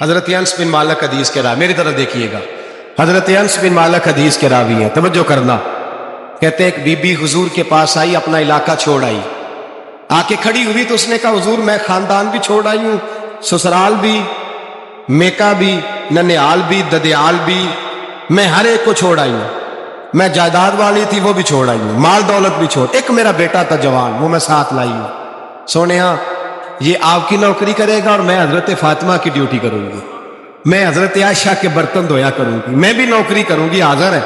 حضرت انس بن مالک حدیث کے راوی، میری طرف دیکھیے گا، حضرت انس بن مالک حدیث کے راوی ہیں، توجہ کرنا۔ کہتے ہیں ایک بی بی حضور کے پاس آئی، اپنا علاقہ چھوڑ آئی، آ کے کھڑی ہوئی تو اس نے کہا حضور میں خاندان بھی چھوڑ آئی ہوں، سسرال بھی، میکا بھی، ننیال بھی، ددیال بھی، میں ہر ایک کو چھوڑ آئی ہوں، میں جائیداد والی تھی وہ بھی چھوڑ آئی ہوں، مال دولت بھی چھوڑ، ایک میرا بیٹا تھا جوان وہ میں ساتھ لائی ہوں۔ سونے ہاں یہ آپ کی نوکری کرے گا اور میں حضرت فاطمہ کی ڈیوٹی کروں گی، میں حضرت عائشہ کے برتن دھویا کروں گی، میں بھی نوکری کروں گی، حاضر ہے۔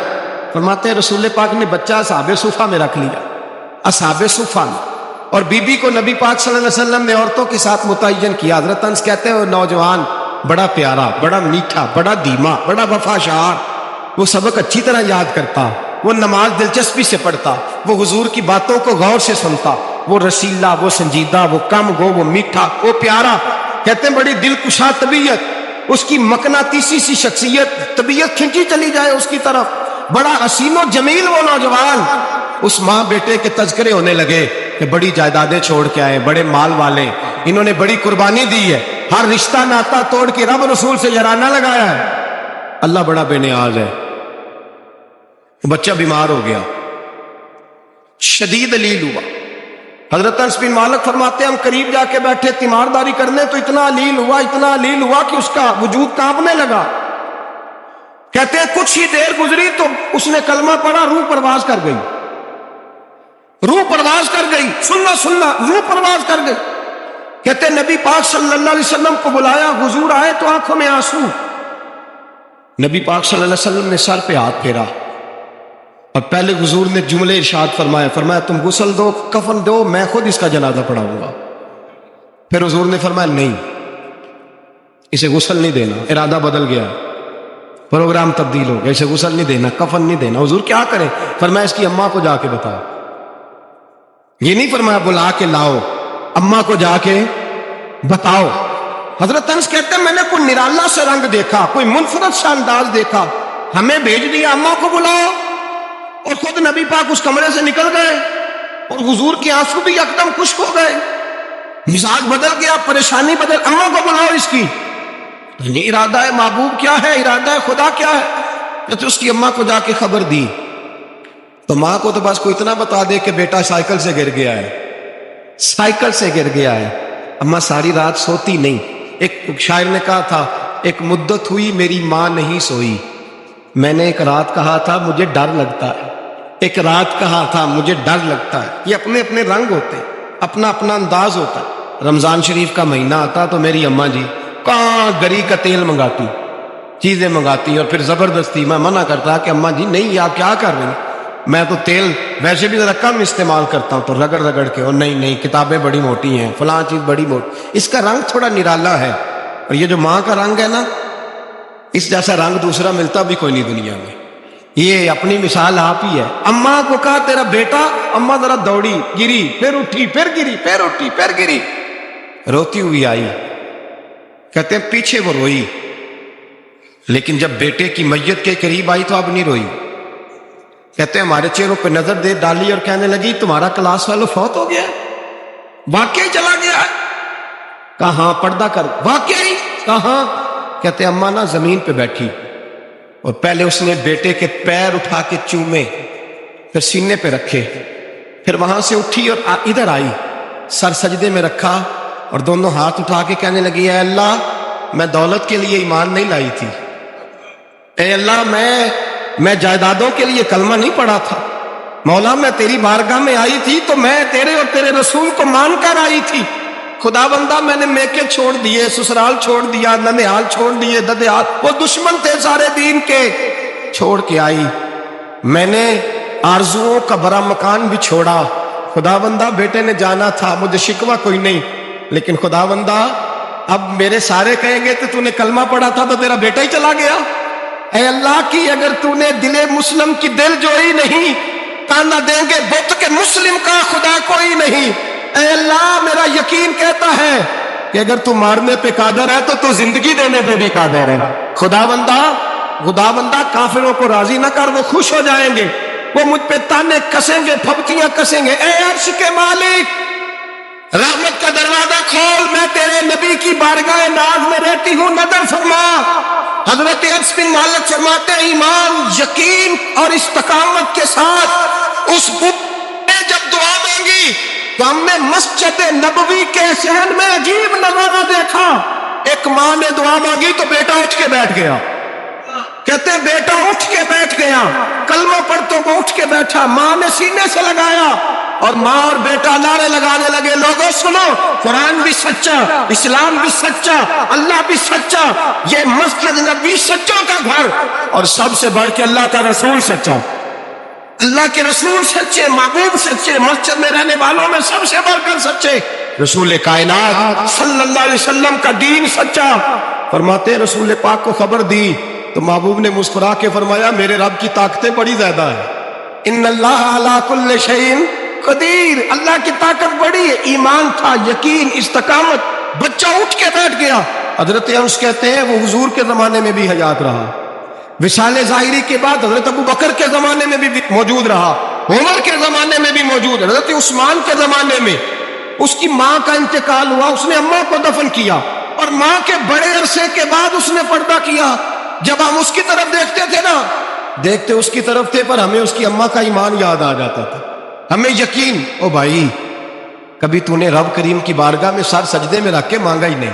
فرماتے ہیں رسول پاک نے بچہ اصحاب صفہ میں رکھ لیا، اصحاب صفہ میں، اور بی بی کو نبی پاک صلی اللہ علیہ وسلم نے عورتوں کے ساتھ متعین کیا۔ حضرت انس کہتے ہیں وہ نوجوان بڑا پیارا، بڑا میٹھا، بڑا دھیما، بڑا وفاشار، وہ سبق اچھی طرح یاد کرتا، وہ نماز دلچسپی سے پڑھتا، وہ حضور کی باتوں کو غور سے سنتا، وہ رسیلا، وہ سنجیدہ، وہ کم گو، وہ میٹھا، وہ پیارا۔ کہتے ہیں بڑی دل کشا طبیعت، اس کی مقناطیسی سی شخصیت، طبیعت کھینچی چلی جائے اس کی طرف، بڑا حسین و جمیل وہ نوجوان۔ اس ماں بیٹے کے تذکرے ہونے لگے کہ بڑی جائیدادیں چھوڑ کے آئے، بڑے مال والے، انہوں نے بڑی قربانی دی ہے، ہر رشتہ ناتا توڑ کے رب رسول سے یارانہ لگایا ہے، اللہ بڑا بے نیاز ہے۔ بچہ بیمار ہو گیا، شدید علیل ہوا۔ حضرت انس بن مالک فرماتے ہیں ہم قریب جا کے بیٹھے تیمارداری کرنے تو اتنا علیل ہوا کہ اس کا وجود کانپنے لگا۔ کہتے ہیں کچھ ہی دیر گزری تو اس نے کلمہ پڑھا، روح پرواز کر گئی، روح پرواز کر گئی، سننا روح پرواز کر گئی۔ کہتے ہیں نبی پاک صلی اللہ علیہ وسلم کو بلایا، حضور آئے تو آنکھوں میں آنسو۔ نبی پاک صلی اللہ علیہ وسلم نے سر پہ ہاتھ پھیرا اور پہلے حضور نے جملے ارشاد فرمایا تم غسل دو، کفن دو، میں خود اس کا جنازہ پڑھاؤں گا۔ پھر حضور نے فرمایا نہیں، اسے غسل نہیں دینا، ارادہ بدل گیا، پروگرام تبدیل ہو گیا، اسے غسل نہیں دینا، کفن نہیں دینا۔ حضور کیا کریں؟ فرمایا اس کی اماں کو جا کے بتاؤ، یہ نہیں فرمایا بلا کے لاؤ، اماں کو جا کے بتاؤ۔ حضرت انس کہتے ہیں میں نے کوئی نرالا سے رنگ دیکھا، کوئی منفرد سا انداز دیکھا، ہمیں بھیج دیا اماں کو بلاؤ، اور خود نبی پاک اس کمرے سے نکل گئے اور حضور کے آنسو بھی یکدم خشک ہو گئے، مزاج بدل گیا، پریشانی بدل، اماں کو بلاؤ اس کی۔ نہیں ارادہ ہے محبوب کیا ہے، ارادہ ہے خدا کیا ہے؟ تو اس کی اماں کو جا کے خبر دی تو ماں کو تو بس کوئی اتنا بتا دے کہ بیٹا سائیکل سے گر گیا ہے، سائیکل سے گر گیا ہے۔ اماں ساری رات سوتی نہیں۔ ایک شاعر نے کہا تھا ایک مدت ہوئی میری ماں نہیں سوئی، میں نے ایک رات کہا تھا مجھے ڈر لگتا ہے، ایک رات کہا تھا مجھے ڈر لگتا ہے۔ یہ اپنے اپنے رنگ ہوتے، اپنا اپنا انداز ہوتا ہے۔ رمضان شریف کا مہینہ آتا تو میری اماں جی کہاں گری کا تیل منگاتی، چیزیں منگاتی، اور پھر زبردستی میں منع کرتا کہ اماں جی نہیں آپ کیا کر رہے ہیں، میں تو تیل ویسے بھی ذرا کم استعمال کرتا ہوں، تو رگڑ رگڑ کے، اور نہیں کتابیں بڑی موٹی ہیں، فلاں چیز بڑی موٹی، اس کا رنگ تھوڑا نرالا ہے۔ اور یہ جو ماں کا رنگ ہے نا، اس جیسا رنگ دوسرا ملتا بھی کوئی نہیں دنیا میں۔ یہ اپنی مثال آپ ہی ہے۔ اماں کو کہا تیرا بیٹا، اماں ذرا دوڑی، گری، پھر اٹھی، پھر گری، پھر اٹھی، پھر گری، روتی ہوئی آئی۔ کہتے ہیں پیچھے وہ روئی، لیکن جب بیٹے کی میت کے قریب آئی تو اب نہیں روئی۔ کہتے ہیں ہمارے چہروں پہ نظر دے ڈالی اور کہنے لگی تمہارا کلاس فیلو فوت ہو گیا، واقعی چلا گیا ہے؟ کہاں پردہ کر، واقعی کہاں؟ کہتے ہیں اماں نا زمین پہ بیٹھی اور پہلے اس نے بیٹے کے پیر اٹھا کے چومے، پھر سینے پہ رکھے، پھر وہاں سے اٹھی اور ادھر آئی، سر سجدے میں رکھا اور دونوں ہاتھ اٹھا کے کہنے لگی اے اللہ میں دولت کے لیے ایمان نہیں لائی تھی، اے اللہ میں جائیدادوں کے لیے کلمہ نہیں پڑھا تھا، مولا میں تیری بارگاہ میں آئی تھی تو میں تیرے اور تیرے رسول کو مان کر آئی تھی، خدا بندہ میں نے میکے چھوڑ دیے، سسرال چھوڑ دیا، ننیال چھوڑ دیے، ددیال، وہ دشمن تھے سارے دین کے، چھوڑ کے آئی، میں نے آرزوؤں کا بڑا مکان بھی چھوڑا، خدا بندہ بیٹے نے جانا تھا، مجھے شکوہ کوئی نہیں، لیکن خدا بندہ اب میرے سارے کہیں گے تو نے کلمہ پڑھا تھا تو تیرا بیٹا ہی چلا گیا، اے اللہ کی اگر تو نے دل مسلم کی دل جوئی نہیں، تانا دیں گے بت کے مسلم کا خدا کوئی نہیں، اے اللہ میرا یقین کہتا ہے کہ اگر تو مارنے پہ قادر ہے تو زندگی دینے پہ بھی قادر ہے، خدا بندہ کافروں کو راضی نہ کر، وہ خوش ہو جائیں گے، وہ مجھ پہ تانے کسیں گے، پھپتیاں کسیں گے، اے عرش کے مالک رحمت کا دروازہ کھول، میں تیرے نبی کی بارگاہ ناز میں رہتی ہوں، نظر فرما۔ حضرت انس بن مالک فرماتے ہیں ایمان، یقین اور استقامت کے ساتھ اس نے جب دعا مانگی تو ہم نے مسجد نبوی کے صحن میں عجیب نظارہ دیکھا۔ ایک ماں نے دعا مانگی تو بیٹا اٹھ کے بیٹھ گیا، کہتے ہیں بیٹا اٹھ کے بیٹھ گیا، کلمہ پڑھتوں کو اٹھ کے بیٹھا، ماں نے سینے سے لگایا اور ماں اور بیٹا نعرے لگانے لگے، لوگوں سنو، قرآن بھی سچا، اسلام بھی سچا، اللہ بھی سچا، یہ مسجد نبوی سچوں کا گھر، اور سب سے بڑھ کے اللہ کا رسول سچا، اللہ کے رسول سچے، محبوب سچے، مسجد میں رہنے والوں میں سب سے بڑھ کر سچے، رسول کائنات صلی اللہ علیہ وسلم کا دین سچا۔ فرماتے ہیں رسول پاک کو خبر دی تو محبوب نے مسکرا کے فرمایا میرے رب کی طاقتیں بڑی زیادہ ہیں، ان اللہ علی کل شیء قدیر، اللہ کی طاقت بڑی ہے۔ ایمان تھا، یقین، استقامت، بچہ اٹھ کے بیٹھ گیا۔ حضرت انس کہتے ہیں وہ حضور کے زمانے میں بھی حیات رہا، وصال ظاہری کے بعد حضرت ابو بکر کے زمانے میں بھی موجود رہا، عمر کے زمانے میں بھی موجود، حضرت عثمان کے زمانے میں اس کی ماں کا انتقال ہوا، اس نے اماں کو دفن کیا اور ماں کے بڑے عرصے کے بعد اس نے پردہ کیا۔ جب ہم اس کی طرف دیکھتے تھے نا، دیکھتے اس کی طرف تھے پر ہمیں اس کی اماں کا ایمان یاد آ جاتا تھا، ہمیں یقین، او بھائی کبھی تو نے رب کریم کی بارگاہ میں سر سجدے میں رکھ کے مانگا ہی نہیں،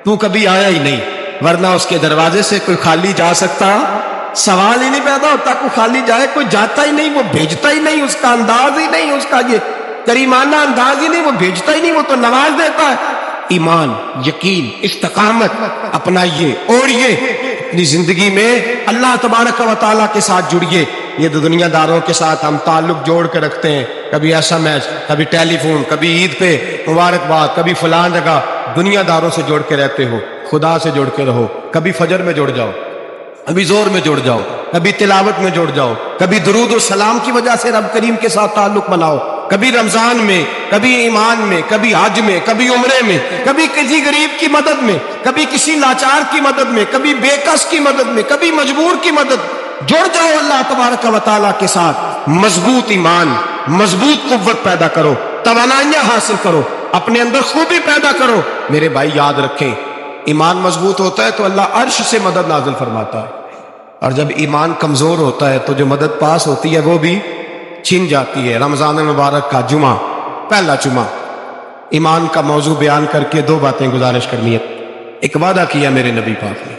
تو کبھی آیا ہی نہیں، ورنہ اس کے دروازے سے کوئی خالی جا سکتا؟ سوال ہی نہیں پیدا ہوتا، کوئی خالی جائے، کوئی جاتا ہی نہیں، وہ بھیجتا ہی نہیں، اس کا انداز ہی نہیں، اس کا یہ کریمانہ انداز ہی نہیں، وہ بھیجتا ہی نہیں، وہ تو نواز دیتا ہے۔ ایمان، یقین، استقامت اپنائیے اور یہ اپنی زندگی میں اللہ تبارک و تعالیٰ کے ساتھ جڑیے۔ یہ دنیا داروں کے ساتھ ہم تعلق جوڑ کے رکھتے ہیں، کبھی ایسا میچ، کبھی ٹیلی فون، کبھی عید پہ مبارکباد، کبھی فلاں جگہ، دنیا داروں سے جوڑ کے رہتے ہو، خدا سے جوڑ کے رہو، کبھی فجر میں جڑ جاؤ، کبھی زور میں جڑ جاؤ، کبھی تلاوت میں جڑ جاؤ، کبھی درود و سلام کی وجہ سے رب کریم کے ساتھ تعلق بناؤ، کبھی رمضان میں، کبھی ایمان میں، کبھی حج میں، کبھی عمرے میں، کبھی کسی غریب کی مدد میں، کبھی کسی لاچار کی مدد میں، کبھی بے کس کی مدد میں، کبھی مجبور کی مدد۔ جڑ جاؤ اللہ تبارک و تعالیٰ کے ساتھ، مضبوط ایمان، مضبوط قوت پیدا کرو، توانائیاں حاصل کرو، اپنے اندر خوبی پیدا کرو۔ میرے بھائی یاد رکھیں، ایمان مضبوط ہوتا ہے تو اللہ عرش سے مدد نازل فرماتا ہے، اور جب ایمان کمزور ہوتا ہے تو جو مدد پاس ہوتی ہے وہ بھی چھن جاتی ہے۔ رمضان مبارک کا جمعہ، پہلا جمعہ، ایمان کا موضوع بیان کر کے دو باتیں گزارش کرنی ہے۔ ایک وعدہ کیا میرے نبی پاک نے،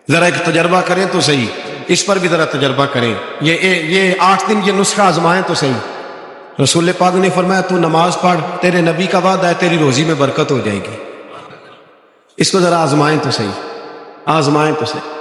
ذرا ایک تجربہ کریں تو صحیح، اس پر بھی ذرا تجربہ کریں، یہ 8 دن یہ نسخہ آزمائیں تو صحیح۔ رسول پاک نے فرمایا تو نماز پڑھ، تیرے نبی کا وعدہ ہے تیری روزی میں برکت ہو جائے گی، اس کو ذرا آزمائیں تو صحیح، آزمائیں تو صحیح۔